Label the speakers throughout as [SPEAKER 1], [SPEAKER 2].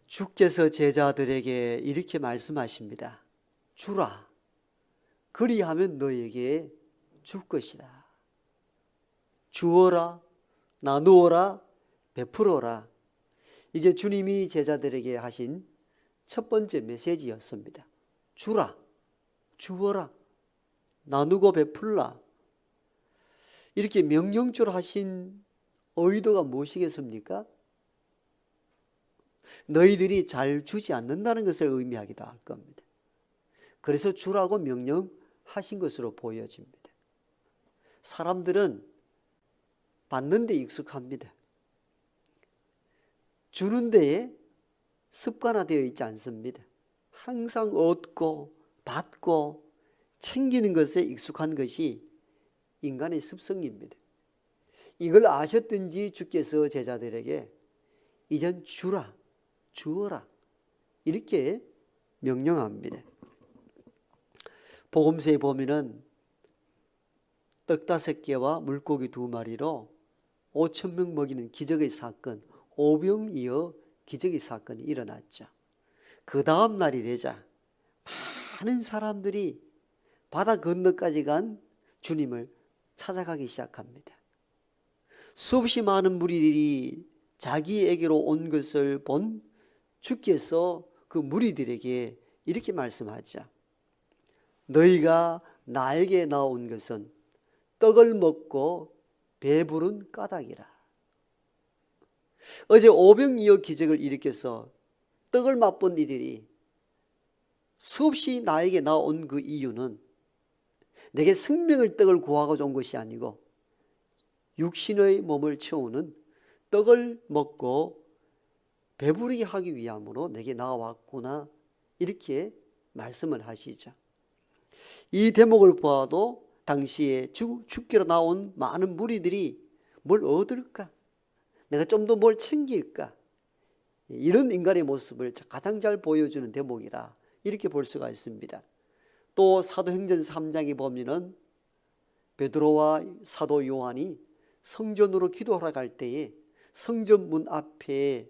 [SPEAKER 1] 주께서 제자들에게 이렇게 말씀하십니다. 주라. 그리하면 너에게 줄 것이다. 주어라, 나누어라, 베풀어라. 이게 주님이 제자들에게 하신 첫 번째 메시지였습니다. 주라, 주어라, 나누고 베풀라. 이렇게 명령조로 하신 의도가 무엇이겠습니까? 너희들이 잘 주지 않는다는 것을 의미하기도 할 겁니다. 그래서 주라고 명령하신 것으로 보여집니다. 사람들은 받는 데 익숙합니다. 주는 데에 습관화되어 있지 않습니다. 항상 얻고 받고 챙기는 것에 익숙한 것이 인간의 습성입니다. 이걸 아셨든지 주께서 제자들에게 이젠 주라, 주어라 이렇게 명령합니다. 복음서에 보면은 떡 5개와 물고기 2마리로 5,000명 먹이는 기적의 사건, 오병이어 기적의 사건이 일어났죠. 그 다음 날이 되자 많은 사람들이 바다 건너까지 간 주님을 찾아가기 시작합니다. 수없이 많은 무리들이 자기에게로 온 것을 본 주께서 그 무리들에게 이렇게 말씀하죠. 너희가 나에게 나온 것은 떡을 먹고 배부른 까닭이라. 어제 오병이어 기적을 일으켜서 떡을 맛본 이들이 수없이 나에게 나온 그 이유는 내게 생명의 떡을 구하고자 온 것이 아니고 육신의 몸을 채우는 떡을 먹고 배부르게 하기 위함으로 내게 나왔구나 이렇게 말씀을 하시죠. 이 대목을 보아도 당시에 죽기로 나온 많은 무리들이 뭘 얻을까? 내가 좀 더 뭘 챙길까? 이런 인간의 모습을 가장 잘 보여주는 대목이라 이렇게 볼 수가 있습니다. 또 사도행전 3장에 보면은 베드로와 사도 요한이 성전으로 기도하러 갈 때에 성전 문 앞에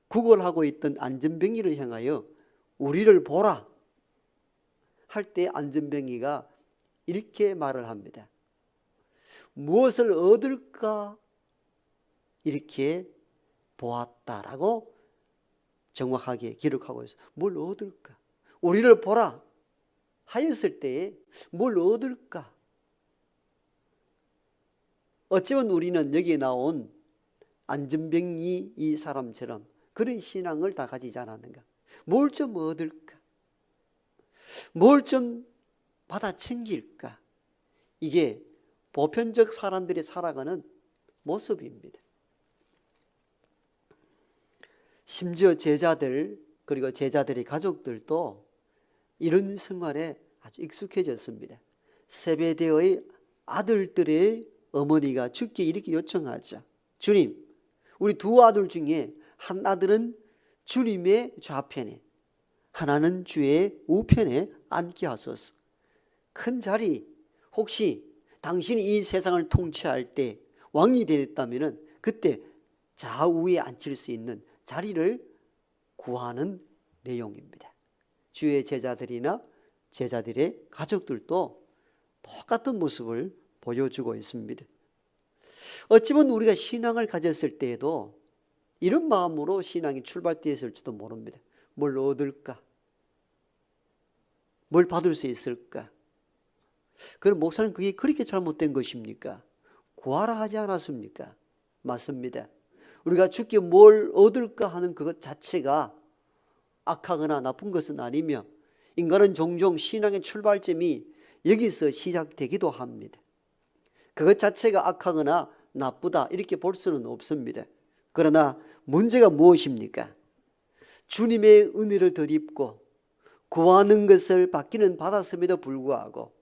[SPEAKER 1] 구걸하고 있던 안전병이를 향하여 우리를 보라 할 때 안전병이가 이렇게 말을 합니다. 무엇을 얻을까? 이렇게 보았다라고 정확하게 기록하고 있어요. 뭘 얻을까? 우리를 보라 하였을 때에 뭘 얻을까? 어쩌면 우리는 여기에 나온 안전병이 이 사람처럼 그런 신앙을 다 가지지 않았는가? 뭘 좀 얻을까? 뭘 좀 받아 챙길까? 이게 보편적 사람들이 살아가는 모습입니다. 심지어 제자들 그리고 제자들의 가족들도 이런 생활에 아주 익숙해졌습니다. 세베대의 아들들의 어머니가 주께 이렇게 요청하죠. 주님, 우리 2 아들 중에 한 아들은 주님의 좌편에 하나는 주의 우편에 앉게 하소서. 큰 자리, 혹시 당신이 이 세상을 통치할 때 왕이 되었다면 그때 좌우에 앉힐 수 있는 자리를 구하는 내용입니다. 주의 제자들이나 제자들의 가족들도 똑같은 모습을 보여주고 있습니다. 어찌보면 우리가 신앙을 가졌을 때에도 이런 마음으로 신앙이 출발되었을지도 모릅니다. 뭘 얻을까? 뭘 받을 수 있을까? 그럼 목사님 그게 그렇게 잘못된 것입니까? 구하라 하지 않았습니까? 맞습니다. 우리가 주께 뭘 얻을까 하는 그것 자체가 악하거나 나쁜 것은 아니며 인간은 종종 신앙의 출발점이 여기서 시작되기도 합니다. 그것 자체가 악하거나 나쁘다 이렇게 볼 수는 없습니다. 그러나 문제가 무엇입니까? 주님의 은혜를 덧입고 구하는 것을 받기는 받았음에도 불구하고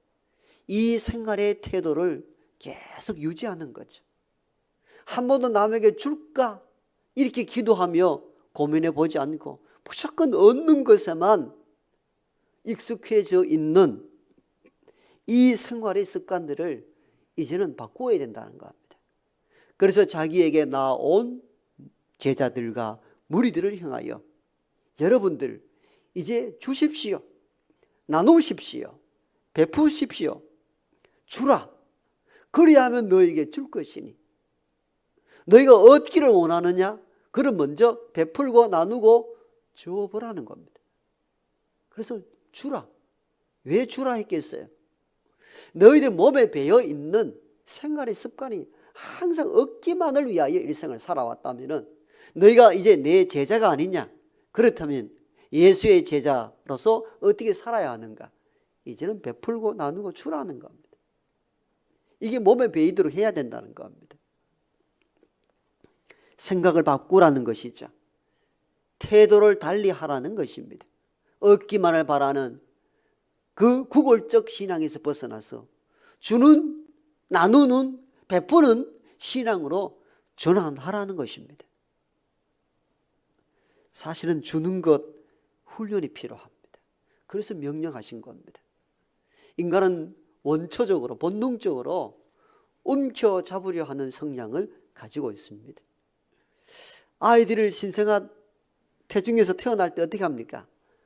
[SPEAKER 1] 이 생활의 태도를 계속 유지하는 거죠. 한 번도 남에게 줄까? 이렇게 기도하며 고민해 보지 않고 무조건 얻는 것에만 익숙해져 있는 이 생활의 습관들을 이제는 바꾸어야 된다는 겁니다. 그래서 자기에게 나온 제자들과 무리들을 향하여 여러분들 이제 주십시오. 나누십시오. 베푸십시오. 주라. 그리하면 너에게 줄 것이니. 너희가 얻기를 원하느냐? 그럼 먼저 베풀고 나누고 줘보라는 겁니다. 그래서 주라. 왜 주라 했겠어요? 너희들 몸에 배어 있는 생활의 습관이 항상 얻기만을 위하여 일생을 살아왔다면 너희가 이제 내 제자가 아니냐? 그렇다면 예수의 제자로서 어떻게 살아야 하는가? 이제는 베풀고 나누고 주라는 겁니다. 이게 몸에 배이도록 해야 된다는 겁니다. 생각을 바꾸라는 것이죠. 태도를 달리 하라는 것입니다. 얻기만을 바라는 그 구골적 신앙에서 벗어나서 주는, 나누는, 베푸는 신앙으로 전환하라는 것입니다. 사실은 주는 것 훈련이 필요합니다. 그래서 명령하신 겁니다. 인간은 원초적으로 본능적으로 움켜잡으려 하는 성향을 가지고 있습니다. 아이들을 신생아 태중에서 태어날 때 어떻게 합니까?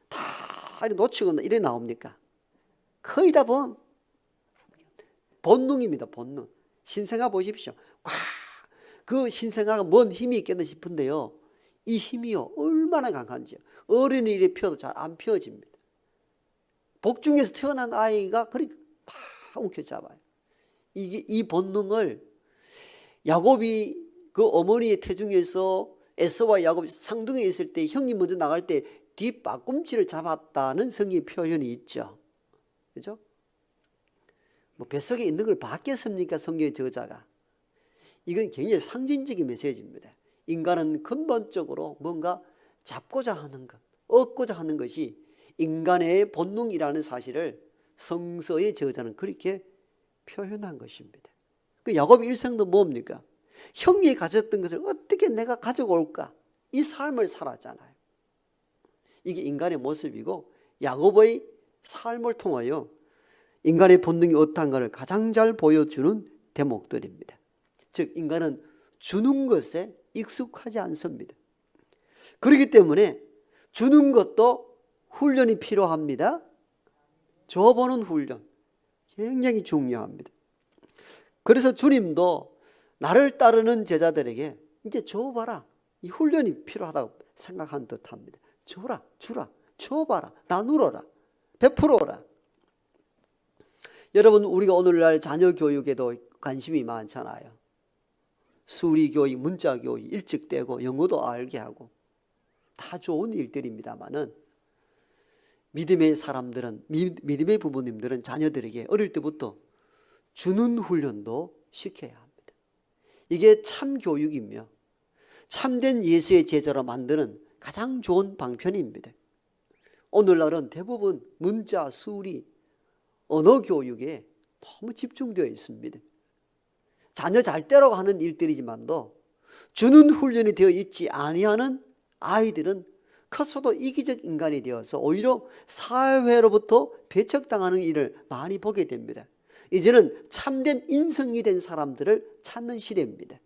[SPEAKER 1] 다 놓치거나 이래 나옵니까? 거의 다 본능입니다. 본능. 신생아 보십시오. 그 신생아가 뭔 힘이 있겠나 싶은데요, 이 힘이요 얼마나 강한지요. 어린이를 펴도 잘 안 펴집니다. 복중에서 태어난 아이가 그렇게 다 움켜잡아요. 이 본능을 야곱이 그 어머니의 태중에서 에서와 야곱이 상둥에 있을 때 형이 먼저 나갈 때 뒷뒤꿈치를 잡았다는 성의 표현이 있죠. 그죠? 뭐 뱃속에 있는 걸 봤겠습니까? 성경의 저자가. 이건 굉장히 상징적인 메시지입니다. 인간은 근본적으로 뭔가 잡고자 하는 것, 얻고자 하는 것이 인간의 본능이라는 사실을 성서의 저자는 그렇게 표현한 것입니다. 그 야곱의 일생도 뭡니까? 형이 가졌던 것을 어떻게 내가 가져올까? 이 삶을 살았잖아요. 이게 인간의 모습이고 야곱의 삶을 통하여 인간의 본능이 어떠한가를 가장 잘 보여주는 대목들입니다. 즉 인간은 주는 것에 익숙하지 않습니다. 그렇기 때문에 주는 것도 훈련이 필요합니다. 줘보는 훈련 굉장히 중요합니다. 그래서 주님도 나를 따르는 제자들에게 이제 줘봐라, 이 훈련이 필요하다고 생각한 듯합니다. 줘라, 주라, 줘봐라, 나누어라, 베풀어라. 여러분, 우리가 오늘날 자녀 교육에도 관심이 많잖아요. 수리 교육, 문자 교육 일찍 떼고 영어도 알게 하고 다 좋은 일들입니다만은 믿음의 사람들은, 믿음의 부모님들은 자녀들에게 어릴 때부터 주는 훈련도 시켜야 합니다. 이게 참 교육이며 참된 예수의 제자로 만드는 가장 좋은 방편입니다. 오늘날은 대부분 문자, 수리, 언어 교육에 너무 집중되어 있습니다. 자녀 잘 때라고 하는 일들이지만도 주는 훈련이 되어 있지 아니하는 아이들은 커서도 이기적 인간이 되어서 오히려 사회로부터 배척당하는 일을 많이 보게 됩니다. 이제는 참된 인성이 된 사람들을 찾는 시대입니다.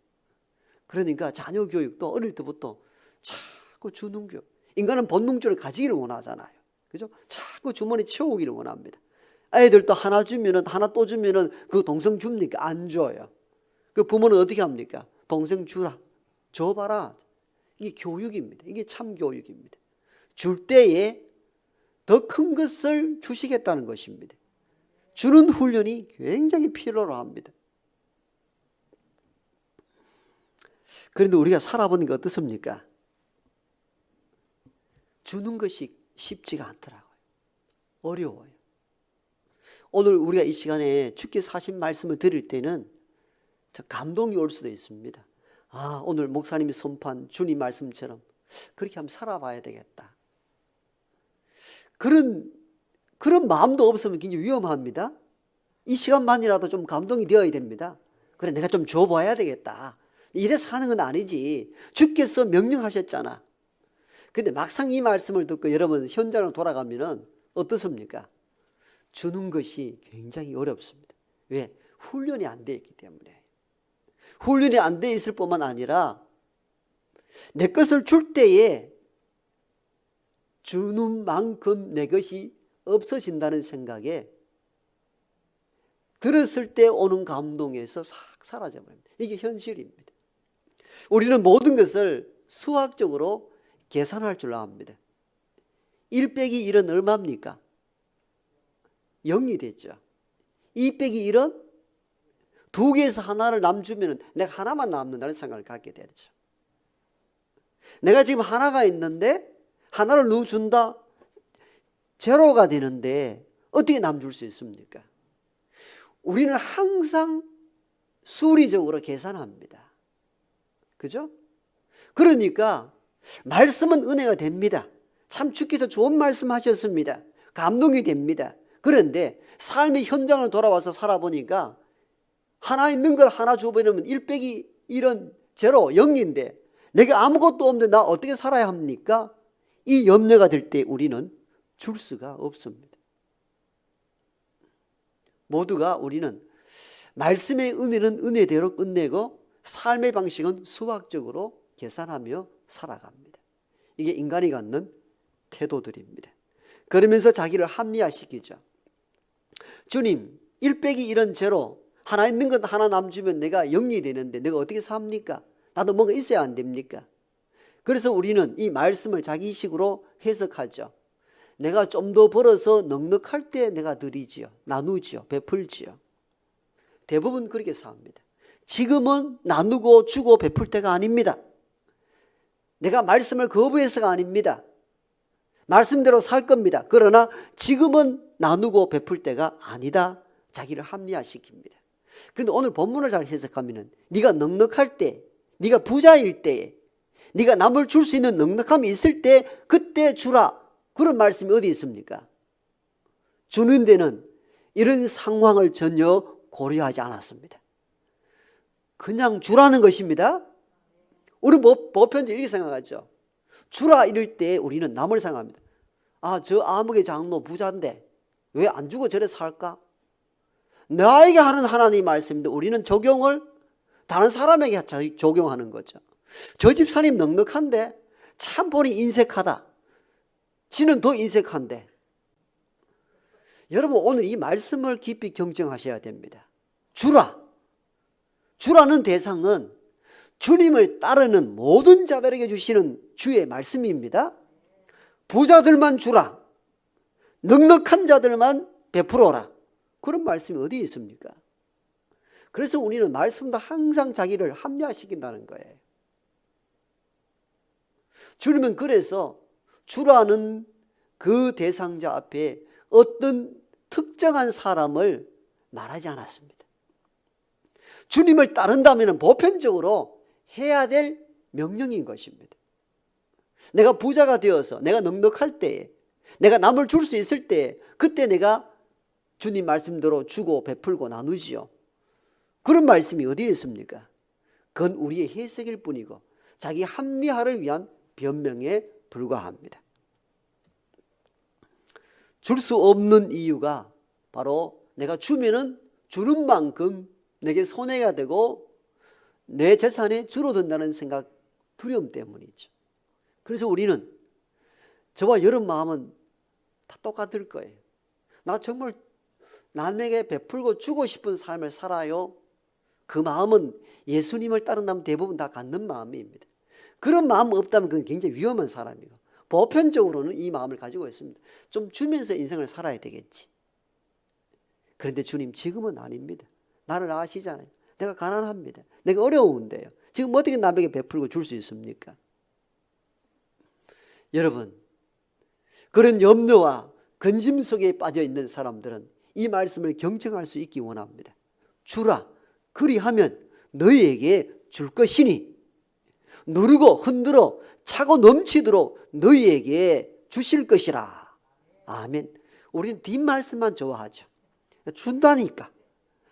[SPEAKER 1] 그러니까 자녀 교육도 어릴 때부터 자꾸 주는 교육. 인간은 본능적으로 가지기를 원하잖아요. 그죠? 자꾸 주머니 채우기를 원합니다. 애들도 하나 주면은 하나 또 주면은 그 동생 줍니까? 안 줘요. 그 부모는 어떻게 합니까? 동생 주라, 줘봐라. 이게 교육입니다. 이게 참 교육입니다. 줄 때에 더 큰 것을 주시겠다는 것입니다. 주는 훈련이 굉장히 필요로 합니다. 그런데 우리가 살아보니까 어떻습니까? 주는 것이 쉽지가 않더라고요. 어려워요. 오늘 우리가 이 시간에 주께 사신 말씀을 들을 때는 저 감동이 올 수도 있습니다. 아, 오늘 목사님이 선포한 주님 말씀처럼 그렇게 한번 살아봐야 되겠다. 그런 마음도 없으면 굉장히 위험합니다. 이 시간만이라도 좀 감동이 되어야 됩니다. 그래, 내가 좀 줘봐야 되겠다. 이래서 하는 건 아니지. 주께서 명령하셨잖아. 근데 막상 이 말씀을 듣고 여러분 현장으로 돌아가면은 어떻습니까? 주는 것이 굉장히 어렵습니다. 왜? 훈련이 안 되어 있기 때문에. 훈련이 안 되어 있을 뿐만 아니라 내 것을 줄 때에 주는 만큼 내 것이 없어진다는 생각에 들었을 때 오는 감동에서 싹 사라져버립니다. 이게 현실입니다. 우리는 모든 것을 수학적으로 계산할 줄 압니다. 1 빼기 1은 얼마입니까? 0이 됐죠. 2 빼기 1은 두 개에서 하나를 남주면 내가 하나만 남는다는 생각을 갖게 되죠. 내가 지금 하나가 있는데 하나를 누 준다? 제로가 되는데 어떻게 남줄 수 있습니까? 우리는 항상 수리적으로 계산합니다. 그죠? 그러니까 말씀은 은혜가 됩니다. 참 주께서 좋은 말씀 하셨습니다. 감동이 됩니다. 그런데 삶의 현장을 돌아와서 살아보니까 하나 있는 걸 하나 줘버리면 1 빼기 1은 제로, 0인데 내가 아무것도 없는데 나 어떻게 살아야 합니까? 이 염려가 될 때 우리는 줄 수가 없습니다. 모두가 우리는 말씀의 은혜는 은혜대로 끝내고 삶의 방식은 수학적으로 계산하며 살아갑니다. 이게 인간이 갖는 태도들입니다. 그러면서 자기를 합리화시키죠. 주님, 1 빼기 1은 제로, 하나 있는 건 하나 남주면 내가 0이 되는데 내가 어떻게 삽니까? 나도 뭔가 있어야 안 됩니까? 그래서 우리는 이 말씀을 자기식으로 해석하죠. 내가 좀 더 벌어서 넉넉할 때 내가 드리지요. 나누지요. 베풀지요. 대부분 그렇게 삽니다. 지금은 나누고 주고 베풀 때가 아닙니다. 내가 말씀을 거부해서가 아닙니다. 말씀대로 살 겁니다. 그러나 지금은 나누고 베풀 때가 아니다. 자기를 합리화시킵니다. 그런데 오늘 본문을 잘 해석하면 네가 넉넉할 때, 네가 부자일 때, 네가 남을 줄 수 있는 넉넉함이 있을 때 그때 주라. 그런 말씀이 어디 있습니까? 주는 데는 이런 상황을 전혀 고려하지 않았습니다. 그냥 주라는 것입니다. 우리 보편적으로 이렇게 생각하죠. 주라 이럴 때 우리는 남을 생각합니다. 아, 저 아무개 장로 부자인데 왜 안 주고 저래 살까? 나에게 하는 하나님 말씀인데 우리는 적용을 다른 사람에게 적용하는 거죠. 저 집사님 넉넉한데 참 보니 인색하다. 지는 더 인색한데. 여러분 오늘 이 말씀을 깊이 경청하셔야 됩니다. 주라는 대상은 주님을 따르는 모든 자들에게 주시는 주의 말씀입니다. 부자들만 주라. 넉넉한 자들만 베풀어라. 그런 말씀이 어디에 있습니까? 그래서 우리는 말씀도 항상 자기를 합리화시킨다는 거예요. 주님은 그래서 주라는 그 대상자 앞에 어떤 특정한 사람을 말하지 않았습니다. 주님을 따른다면 보편적으로 해야 될 명령인 것입니다. 내가 부자가 되어서 내가 넉넉할 때에 내가 남을 줄 수 있을 때 그때 내가 주님 말씀대로 주고 베풀고 나누지요. 그런 말씀이 어디에 있습니까? 그건 우리의 해석일 뿐이고 자기 합리화를 위한 변명에 불과합니다. 줄 수 없는 이유가 바로 내가 주면은 주는 만큼 내게 손해가 되고 내 재산이 줄어든다는 생각, 두려움 때문이죠. 그래서 우리는 저와 여러분 마음은 다 똑같을 거예요. 나 정말 남에게 베풀고 주고 싶은 삶을 살아요. 그 마음은 예수님을 따른다면 대부분 다 갖는 마음입니다. 그런 마음 없다면 그건 굉장히 위험한 사람이고 보편적으로는 이 마음을 가지고 있습니다. 좀 주면서 인생을 살아야 되겠지. 그런데 주님 지금은 아닙니다. 나를 아시잖아요. 내가 가난합니다. 내가 어려운데요. 지금 어떻게 남에게 베풀고 줄 수 있습니까? 여러분, 그런 염려와 근심 속에 빠져 있는 사람들은 이 말씀을 경청할 수 있기 원합니다. 주라. 그리하면 너희에게 줄 것이니 누르고 흔들어 차고 넘치도록 너희에게 주실 것이라. 아멘. 우리는 뒷말씀만 좋아하죠. 준다니까.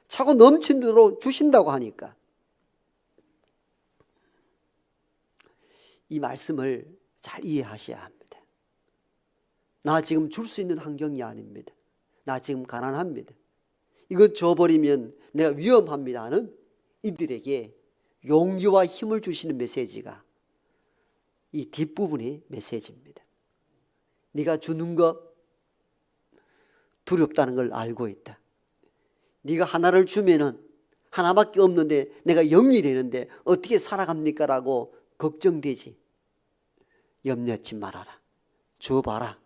[SPEAKER 1] 차고 넘치도록 주신다고 하니까. 이 말씀을 잘 이해하셔야 합니다. 나 지금 줄 수 있는 환경이 아닙니다. 나 지금 가난합니다. 이거 줘버리면 내가 위험합니다 하는 이들에게 용기와 힘을 주시는 메시지가 이 뒷부분의 메시지입니다. 네가 주는 것 두렵다는 걸 알고 있다. 네가 하나를 주면은 하나밖에 없는데 내가 0이 되는데 어떻게 살아갑니까? 라고 걱정되지. 염려치 말아라. 줘봐라.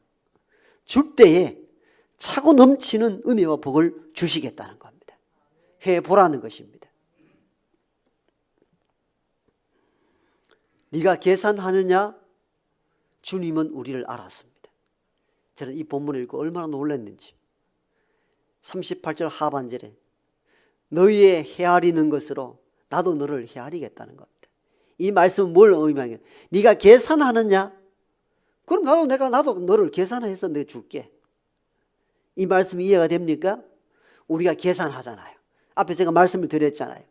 [SPEAKER 1] 줄 때에 차고 넘치는 은혜와 복을 주시겠다는 겁니다. 해보라는 것입니다. 네가 계산하느냐? 주님은 우리를 알았습니다. 저는 이 본문을 읽고 얼마나 놀랐는지. 38절 하반절에 너희의 헤아리는 것으로 나도 너를 헤아리겠다는 겁니다. 이 말씀은 뭘 의미하냐? 네가 계산하느냐? 그럼 나도 너를 계산해서 내가 줄게. 이 말씀이 이해가 됩니까? 우리가 계산하잖아요. 앞에 제가 말씀을 드렸잖아요.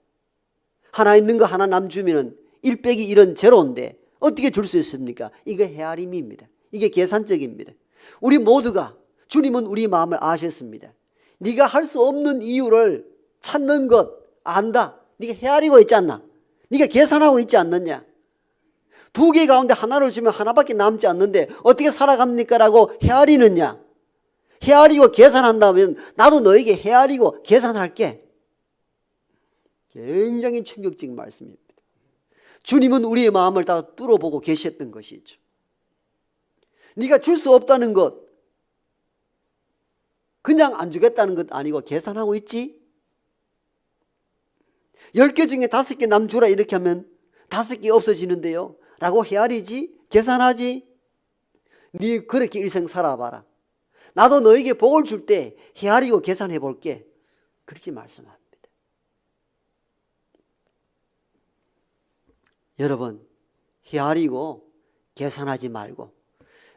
[SPEAKER 1] 하나 있는 거 하나 남 주면은 1 빼기 1은 제로인데 어떻게 줄 수 있습니까? 이게 헤아림입니다. 이게 계산적입니다. 우리 모두가 주님은 우리 마음을 아셨습니다. 네가 할 수 없는 이유를 찾는 것 안다. 네가 헤아리고 있지 않나? 네가 계산하고 있지 않느냐? 2개 가운데 하나를 주면 하나밖에 남지 않는데 어떻게 살아갑니까? 라고 헤아리느냐? 헤아리고 계산한다면 나도 너에게 헤아리고 계산할게. 굉장히 충격적인 말씀입니다. 주님은 우리의 마음을 다 뚫어보고 계셨던 것이죠. 네가 줄 수 없다는 것, 그냥 안 주겠다는 것 아니고 계산하고 있지? 10개 중에 5개 남 주라 이렇게 하면 5개 없어지는데요 라고 헤아리지? 계산하지? 네 그렇게 일생 살아봐라. 나도 너에게 복을 줄 때 헤아리고 계산해 볼게. 그렇게 말씀합니다. 여러분, 헤아리고 계산하지 말고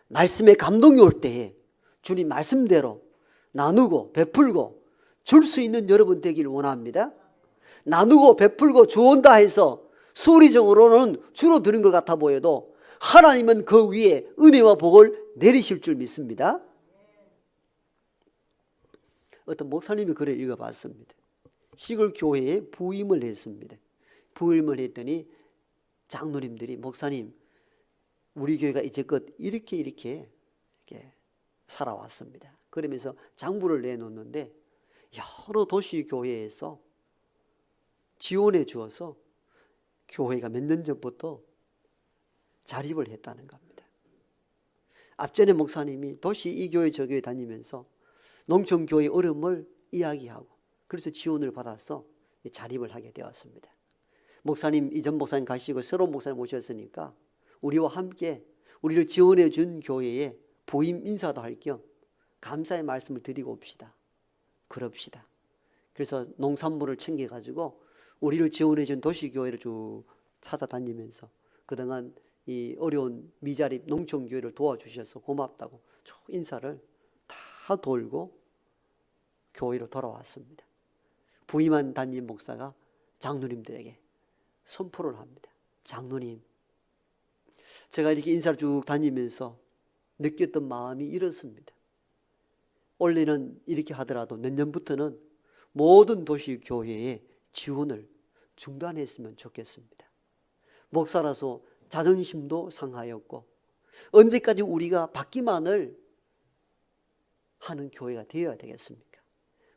[SPEAKER 1] 말씀에 감동이 올 때에 주님 말씀대로 나누고 베풀고 줄 수 있는 여러분 되길 원합니다. 나누고 베풀고 주온다 해서 수리적으로는 줄어드는 것 같아 보여도 하나님은 그 위에 은혜와 복을 내리실 줄 믿습니다. 어떤 목사님이 글을 읽어봤습니다. 시골 교회에 부임을 했습니다. 부임을 했더니 장로님들이 목사님 우리 교회가 이제껏 이렇게 살아왔습니다. 그러면서 장부를 내놓는데 여러 도시 교회에서 지원해 주어서 교회가 몇 년 전부터 자립을 했다는 겁니다. 앞전에 목사님이 도시 이 교회 저 교회 다니면서 농촌교회 어려움을 이야기하고 그래서 지원을 받아서 자립을 하게 되었습니다. 목사님 이전 목사님 가시고 새로운 목사님 오셨으니까 우리와 함께 우리를 지원해 준 교회에 부임 인사도 할 겸 감사의 말씀을 드리고 옵시다. 그럽시다. 그래서 농산물을 챙겨가지고 우리를 지원해 준 도시교회를 쭉 찾아다니면서 그동안 이 어려운 미자립 농촌교회를 도와주셔서 고맙다고 인사를 다 돌고 교회로 돌아왔습니다. 부임한 담임 목사가 장로님들에게 선포를 합니다. 장로님, 제가 이렇게 인사를 쭉 다니면서 느꼈던 마음이 이렇습니다. 원래는 이렇게 하더라도 내년부터는 모든 도시교회에 지원을 중단했으면 좋겠습니다. 목사라서 자존심도 상하였고 언제까지 우리가 받기만을 하는 교회가 되어야 되겠습니까?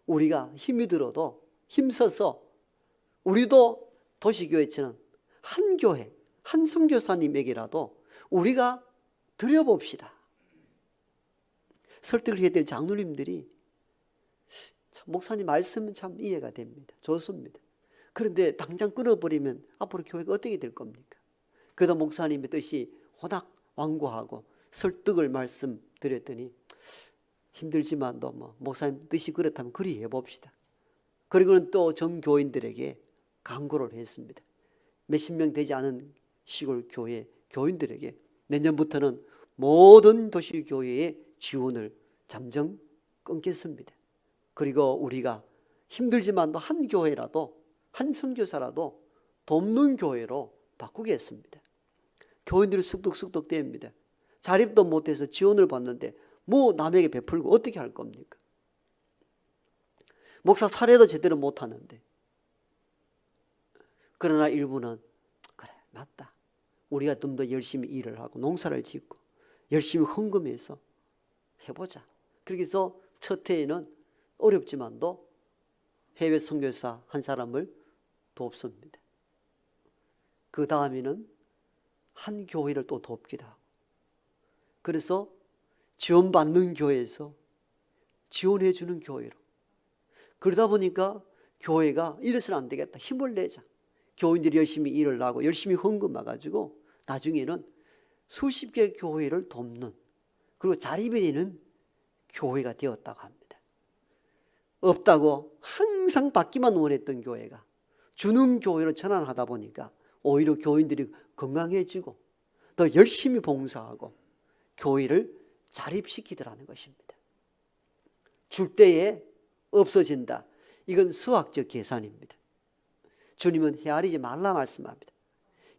[SPEAKER 1] 우리가 힘이 들어도 힘써서 우리도 도시교회처럼 한 교회, 한 선교사님에게라도 우리가 드려봅시다. 설득을 해야 될 장로님들이 목사님 말씀은 참 이해가 됩니다. 좋습니다. 그런데 당장 끊어버리면 앞으로 교회가 어떻게 될 겁니까? 그러다 목사님의 뜻이 워낙 완고하고 설득을 말씀드렸더니 힘들지만도 목사님 뜻이 그렇다면 그리 해봅시다. 그리고는 또 정교인들에게 강구를 했습니다. 몇십 명 되지 않은 시골 교회 교인들에게 내년부터는 모든 도시교회의 지원을 잠정 끊겠습니다. 그리고 우리가 힘들지만 한 교회라도 한 선교사라도 돕는 교회로 바꾸겠습니다. 교인들이 쑥덕쑥덕 됩니다. 자립도 못해서 지원을 받는데 뭐 남에게 베풀고 어떻게 할 겁니까? 목사 사례도 제대로 못하는데. 그러나 일부는 그래 맞다. 우리가 좀 더 열심히 일을 하고 농사를 짓고 열심히 헌금해서 해보자. 그렇게 해서 첫 해에는 어렵지만도 해외 선교사 한 사람을 돕습니다. 그 다음에는 한 교회를 또 돕기도 하고, 그래서 지원받는 교회에서 지원해 주는 교회로, 그러다 보니까 교회가 이래서는 안 되겠다, 힘을 내자. 교인들이 열심히 일을 하고 열심히 헌금해가지고 나중에는 수십 개의 교회를 돕는, 그리고 자립이 되는 교회가 되었다고 합니다. 없다고 항상 받기만 원했던 교회가 주는 교회로 전환하다 보니까 오히려 교인들이 건강해지고 더 열심히 봉사하고 교회를 자립시키더라는 것입니다. 줄 때에 없어진다. 이건 수학적 계산입니다. 주님은 헤아리지 말라 말씀합니다.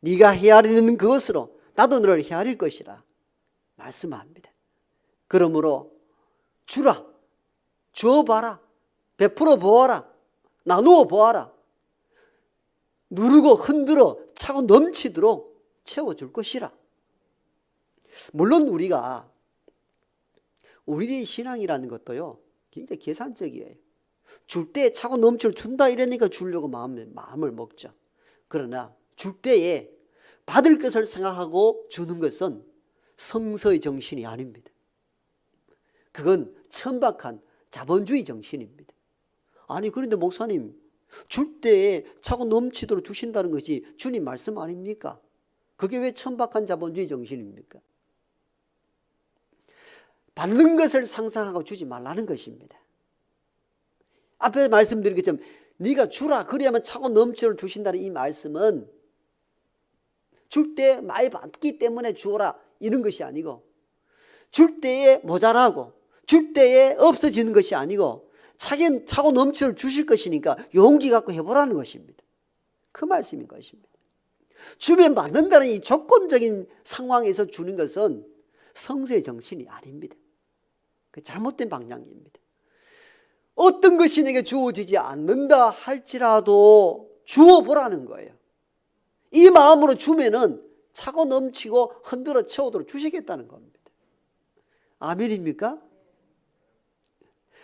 [SPEAKER 1] 네가 헤아리는 그것으로 나도 너를 헤아릴 것이라 말씀합니다. 그러므로 주라, 주어봐라, 베풀어 보아라, 나누어 보아라. 누르고 흔들어 차고 넘치도록 채워줄 것이라. 물론 우리의 신앙이라는 것도요, 굉장히 계산적이에요. 줄 때 차고 넘치를 준다 이러니까 주려고 마음을 먹죠. 그러나 줄 때에 받을 것을 생각하고 주는 것은 성서의 정신이 아닙니다. 그건 천박한 자본주의 정신입니다. 아니 그런데 목사님, 줄 때에 차고 넘치도록 주신다는 것이 주님 말씀 아닙니까? 그게 왜 천박한 자본주의 정신입니까? 받는 것을 상상하고 주지 말라는 것입니다. 앞에 말씀드린 것처럼 네가 주라, 그래야만 차고 넘치도록 주신다는 이 말씀은 줄 때 많이 받기 때문에 주어라 이런 것이 아니고, 줄 때에 모자라고 줄 때에 없어지는 것이 아니고 차고 넘치도록 주실 것이니까 용기 갖고 해보라는 것입니다. 그 말씀인 것입니다. 주면 받는다는 이 조건적인 상황에서 주는 것은 성서의 정신이 아닙니다. 그 잘못된 방향입니다. 어떤 것이 내게 주어지지 않는다 할지라도 주어보라는 거예요. 이 마음으로 주면은 차고 넘치고 흔들어 채우도록 주시겠다는 겁니다. 아멘입니까?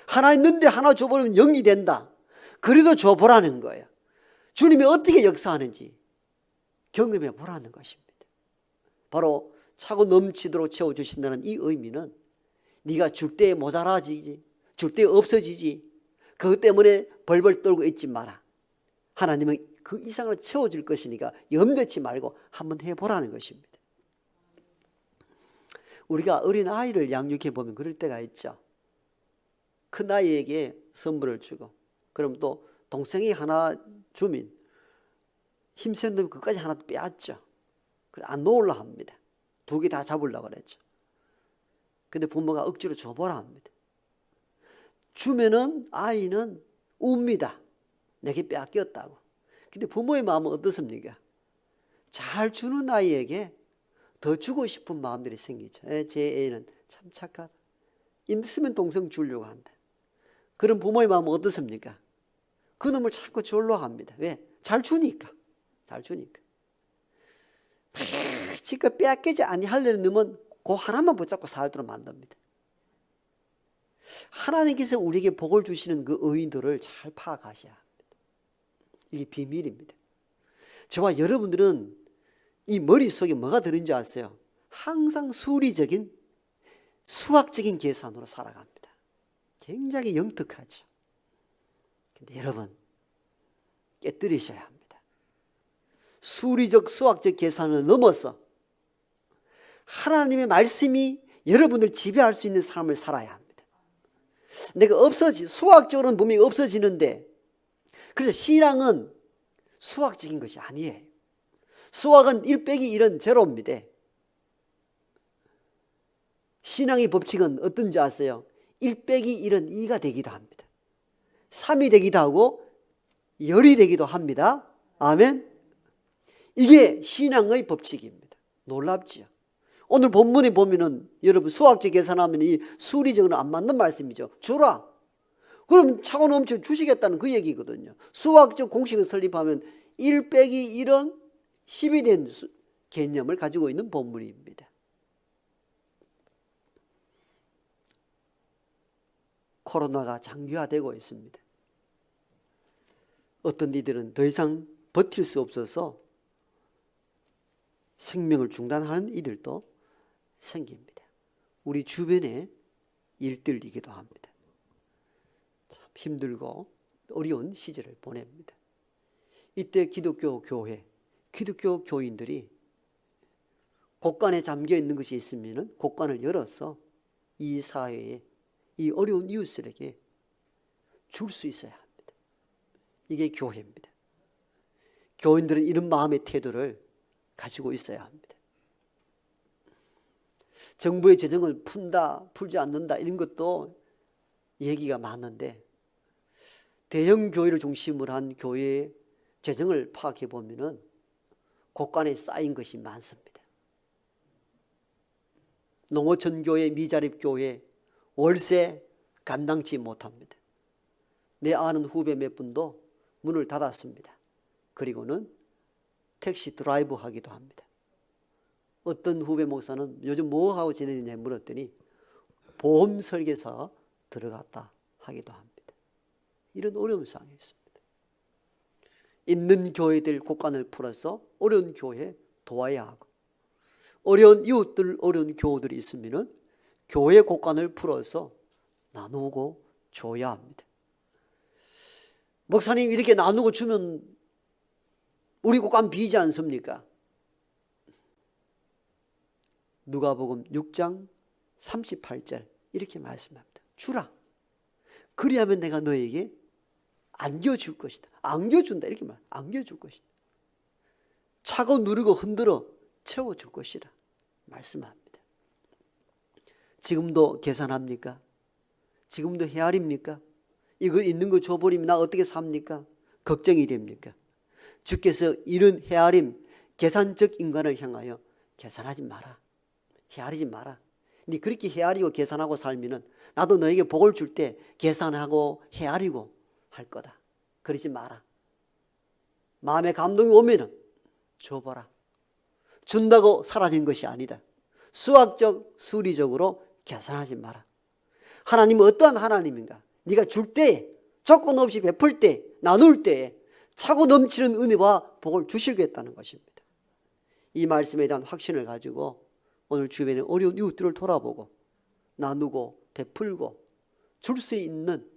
[SPEAKER 1] 하나 있는데 하나 줘버리면 0이 된다. 그래도 줘보라는 거예요. 주님이 어떻게 역사하는지 경험해 보라는 것입니다. 바로 차고 넘치도록 채워주신다는 이 의미는 네가 줄 때에 모자라지지, 줄 때에 없어지지, 그것 때문에 벌벌 떨고 있지 마라. 하나님은 그 이상으로 채워줄 것이니까 염려치 말고 한번 해보라는 것입니다. 우리가 어린아이를 양육해 보면 그럴 때가 있죠. 큰아이에게 선물을 주고, 그럼 또 동생이 하나 주면 힘센 놈이 그까지 하나 빼앗죠. 그래 안 놓으려 합니다. 2개 다 잡으려고 그랬죠. 근데 부모가 억지로 줘보라 합니다. 주면은 아이는 웁니다. 내게 빼앗겼다고. 근데 부모의 마음은 어떻습니까? 잘 주는 아이에게 더 주고 싶은 마음들이 생기죠. 제 애는 참 착하다. 있으면 동생 주려고 한다. 그런 부모의 마음은 어떻습니까? 그 놈을 자꾸 주려고 합니다. 왜? 잘 주니까. 잘 주니까. 지금 빼앗기지 아니하려는 놈은 그 하나만 붙잡고 살도록 만듭니다. 하나님께서 우리에게 복을 주시는 그 의인들을 잘 파악하셔야 합니다. 이게 비밀입니다. 저와 여러분들은 이 머릿속에 뭐가 들은지 아세요? 항상 수리적인 수학적인 계산으로 살아갑니다. 굉장히 영특하죠. 근데 여러분 깨뜨리셔야 합니다. 수리적 수학적 계산을 넘어서 하나님의 말씀이 여러분을 지배할 수 있는 삶을 살아야 합니다. 내가 수학적으로는 분명히 없어지는데, 그래서 신앙은 수학적인 것이 아니에요. 수학은 1 빼기 1은 제로입니다. 신앙의 법칙은 어떤지 아세요? 1 빼기 1은 2가 되기도 합니다. 3이 되기도 하고 10이 되기도 합니다. 아멘. 이게 신앙의 법칙입니다. 놀랍지요. 오늘 본문에 보면은 여러분 수학적 계산하면 이 수리적으로는 안 맞는 말씀이죠. 주라. 그럼 차고 넘쳐 주시겠다는 그 얘기거든요. 수학적 공식을 설립하면 1 빼기 1은 10이 된 개념을 가지고 있는 본문입니다. 코로나가 장기화되고 있습니다. 어떤 이들은 더 이상 버틸 수 없어서 생명을 중단하는 이들도 생깁니다. 우리 주변에 일들이기도 합니다. 참 힘들고 어려운 시절을 보냅니다. 이때 기독교 교회, 기독교 교인들이 곳간에 잠겨 있는 것이 있으면 곳간을 열어서 이 사회에 이 어려운 이웃들에게 줄 수 있어야 합니다. 이게 교회입니다. 교인들은 이런 마음의 태도를 가지고 있어야 합니다. 정부의 재정을 푼다, 풀지 않는다 이런 것도 얘기가 많은데 대형 교회를 중심으로 한 교회의 재정을 파악해 보면은 곳간에 쌓인 것이 많습니다. 농어촌 교회, 미자립 교회 월세 감당치 못합니다. 내 아는 후배 몇 분도 문을 닫았습니다. 그리고는 택시 드라이브 하기도 합니다. 어떤 후배 목사는 요즘 뭐 하고 지내느냐 물었더니 보험 설계사 들어갔다 하기도 합니다. 이런 어려운 상황이 있습니다. 있는 교회들 곳간을 풀어서 어려운 교회 도와야 하고 어려운 이웃들, 어려운 교우들이 있으면 교회 곳간을 풀어서 나누고 줘야 합니다. 목사님 이렇게 나누고 주면 우리 곳간 비지 않습니까? 누가복음 6장 38절 이렇게 말씀합니다. 주라. 그리하면 내가 너에게 안겨줄 것이다. 안겨준다 이렇게 말. 안겨줄 것이다. 차고 누르고 흔들어 채워줄 것이라 말씀합니다. 지금도 계산합니까? 지금도 헤아립니까? 이거 있는 거 줘버리면 나 어떻게 삽니까? 걱정이 됩니까? 주께서 이런 헤아림, 계산적 인간을 향하여 계산하지 마라. 헤아리지 마라. 네 그렇게 헤아리고 계산하고 살면은 나도 너에게 복을 줄 때 계산하고 헤아리고 할 거다. 그러지 마라. 마음에 감동이 오면은 줘봐라. 준다고 사라진 것이 아니다. 수학적, 수리적으로 계산하지 마라. 하나님은 어떠한 하나님인가? 네가 줄 때, 조건 없이 베풀 때, 나눌 때 차고 넘치는 은혜와 복을 주시겠다는 것입니다. 이 말씀에 대한 확신을 가지고 오늘 주변에 어려운 이웃들을 돌아보고 나누고 베풀고 줄 수 있는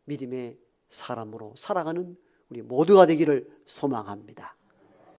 [SPEAKER 1] 믿음의 사람으로 살아가는 우리 모두가 되기를 소망합니다.